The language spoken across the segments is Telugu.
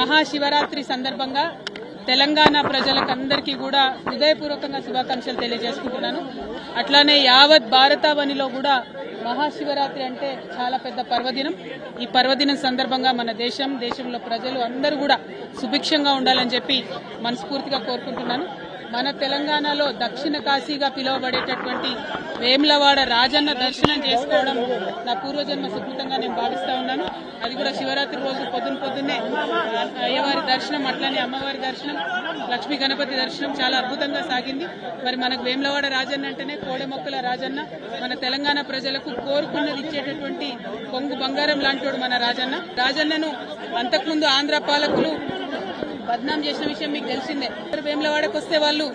మహాశివరాత్రి సందర్భంగా తెలంగాణ ప్రజలకందరికీ కూడా హృదయపూర్వకంగా శుభాకాంక్షలు తెలియజేసుకుంటున్నాను. అట్లానే యావత్ భారతావనిలో కూడా మహాశివరాత్రి అంటే చాలా పెద్ద పర్వదినం. ఈ పర్వదినం సందర్భంగా మన దేశంలో ప్రజలు అందరూ కూడా సుభిక్షంగా ఉండాలని చెప్పి మనస్ఫూర్తిగా కోరుకుంటున్నాను. మన తెలంగాణలో దక్షిణ కాశీగా పిలువబడేటటువంటి వేములవాడ రాజన్న దర్శనం చేసుకోవడం నా పూర్వజన్మ సుకృతంగా నేను భావిస్తా ఉన్నాను. అది కూడా శివరాత్రి రోజు పొద్దున్నే అయ్యవారి దర్శనం, అట్లానే అమ్మవారి దర్శనం, లక్ష్మీ గణపతి దర్శనం చాలా అద్భుతంగా సాగింది. మరి మనకు వేములవాడ రాజన్న అంటేనే కోడెమొక్కల రాజన్న, మన తెలంగాణ ప్రజలకు కోరుకున్నది ఇచ్చేటటువంటి కొంగు బంగారం లాంటోడు మన రాజన్నను అంతకుముందు ఆంధ్ర పాలకులు బద్నాం చేసిన విషయం మీకు తెలిసిందే. వేములవాడకు వస్తే వాళ్ళు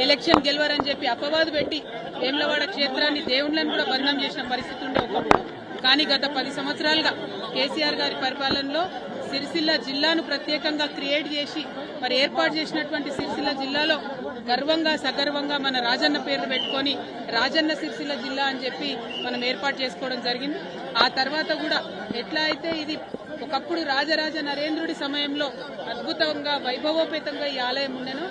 ఎలక్షన్ గెలవరని చెప్పి అపవాదు పెట్టి వేములవాడ క్షేత్రాన్ని, దేవుళ్లను కూడా బద్నాం చేసిన పరిస్థితి ఉండే ఒకప్పుడు. కానీ గత 10 సంవత్సరాలుగా కేసీఆర్ గారి పరిపాలనలో సిరిసిల్ల జిల్లాను ప్రత్యేకంగా క్రియేట్ చేసి మరి ఏర్పాటు చేసినటువంటి సిరిసిల్ల జిల్లాలో గర్వంగా సగర్వంగా మన రాజన్న పేరు పెట్టుకొని రాజన్న సిరిసిల్ల జిల్లా అని చెప్పి మనం ఏర్పాటు చేసుకోవడం జరిగింది. ఆ తర్వాత కూడా ఎట్లా అయితే ఇది ఒకప్పుడు రాజరాజ నరేంద్రుడి సమయంలో అద్భుతంగా వైభవోపేతంగా ఈ ఆలయం ఉండెను,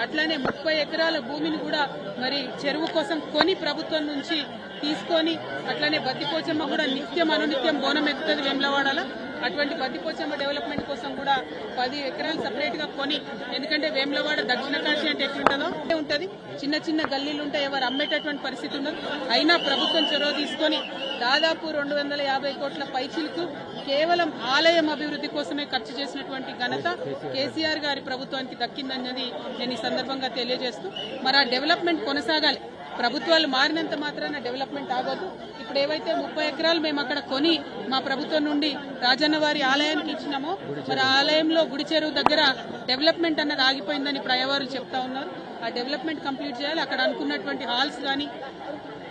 అట్లానే 30 ఎకరాల భూమిని కూడా మరి చెరువు కోసం కొని ప్రభుత్వం నుంచి తీసుకొని, అట్లానే బద్దిపోచమ్మ కూడా నిత్యం అనునిత్యం బోనం ఎక్కుతుంది వేములవాడలో. అటువంటి బద్దిపోచమ్మ డెవలప్మెంట్ కోసం కూడా 10 ఎకరాలు సపరేట్ గా కొని, ఎందుకంటే వేములవాడ దక్షిణ కాశీ అంటే ఎట్లుంటుందో ఉంటది, చిన్న చిన్న గల్లీలు ఉంటాయి, ఎవరు అమ్మేటటువంటి పరిస్థితి ఉండదు. అయినా ప్రభుత్వం చొరవ తీసుకొని దాదాపు 250 కోట్ల పైచిలకు కేవలం ఆలయం అభివృద్ధి కోసమే ఖర్చు చేసినటువంటి ఘనత కేసీఆర్ గారి ప్రభుత్వానికి దక్కిందన్నది నేను ఈ సందర్భంగా తెలియజేస్తూ, మరి ఆ డెవలప్మెంట్ కొనసాగాలి. ప్రభుత్వాలు మారినంత మాత్రాన డెవలప్మెంట్ ఆగొద్దు. ఇప్పుడు ఏవైతే 30 ఎకరాలు మేము అక్కడ కొని మా ప్రభుత్వం నుండి రాజన్న వారి ఆలయానికి ఇచ్చినామో, మరి ఆ ఆలయంలో గుడి చెరువు దగ్గర డెవలప్మెంట్ అన్నది ఆగిపోయిందని ఇప్పుడు అయ్యవారు చెప్తా ఉన్నారు. ఆ డెవలప్మెంట్ కంప్లీట్ చేయాలి. అక్కడ అనుకున్నటువంటి హాల్స్ కానీ,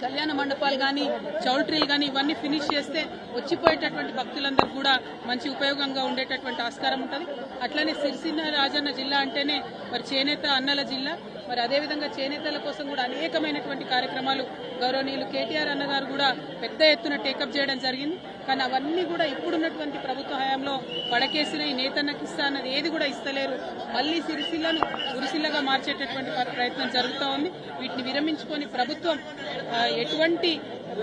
కళ్యాణ మండపాలు కానీ, చౌల్ట్రీలు కానీ ఇవన్నీ ఫినిష్ చేస్తే వచ్చిపోయేటటువంటి భక్తులందరూ కూడా మంచి ఉపయోగంగా ఉండేటటువంటి ఆస్కారం ఉంటుంది. అట్లనే సిరిసిల్ల రాజన్న జిల్లా అంటేనే మరి చేనేత అన్నల జిల్లా. మరి అదేవిధంగా చేనేతల కోసం కూడా అనేకమైనటువంటి కార్యక్రమాలు గౌరవనీయులు కేటీఆర్ అన్నగారు కూడా పెద్ద ఎత్తున టేకప్ చేయడం జరిగింది. కానీ అవన్నీ కూడా ఇప్పుడున్నటువంటి ప్రభుత్వ హయాంలో పడకేసిన ఈ నేతన్నకి ఇస్తా అన్నది ఏది కూడా ఇస్తలేరు. మళ్లీ సిరిసిల్లను గురిసిల్లగా మార్చేటటువంటి ప్రయత్నం జరుగుతూ ఉంది. వీటిని విరమించుకొని ప్రభుత్వం ఎటువంటి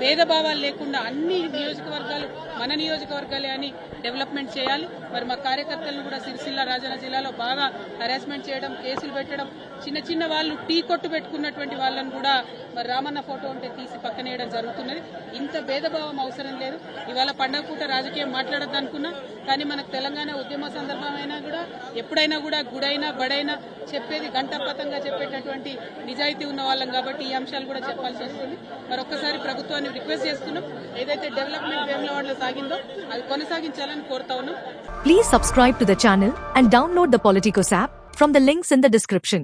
భేదభావాలు లేకుండా అన్ని నియోజకవర్గాలు మన నియోజకవర్గాలే అని డెవలప్మెంట్ చేయాలి. మరి మా కార్యకర్తలను కూడా సిరిసిల్ల రాజన్న జిల్లాలో బాగా హరాస్మెంట్ చేయడం, కేసులు పెట్టడం, చిన్న వాళ్ళు టీ కొట్టు పెట్టుకున్నటువంటి వాళ్ళని కూడా మరి రామన్న ఫోటో ఉంటే తీసి పక్కనేయడం జరుగుతున్నది. ఇంత భేదభావం అవసరం లేదు. ఇవాళ పండగ పూట రాజకీయం మాట్లాడద్దు అనుకున్నా, కానీ మనకు తెలంగాణ ఉద్యమ సందర్భమైనా కూడా ఎప్పుడైనా కూడా గుడైనా బడైనా చెప్పేది గంటపతంగా చెప్పేటటువంటి నిజాయితీ ఉన్న వాళ్ళం కాబట్టి ఈ అంశాలు కూడా చెప్పాల్సి వస్తుంది. మరొకసారి ప్రభుత్వాన్ని రిక్వెస్ట్ చేస్తున్నాం, ఏదైతే డెవలప్మెంట్ వేములవాడలో సాగిందో అది కొనసాగించాలని కోరుతా ఉన్నాం. Please subscribe to the channel and download the Politicos app from the links in the description.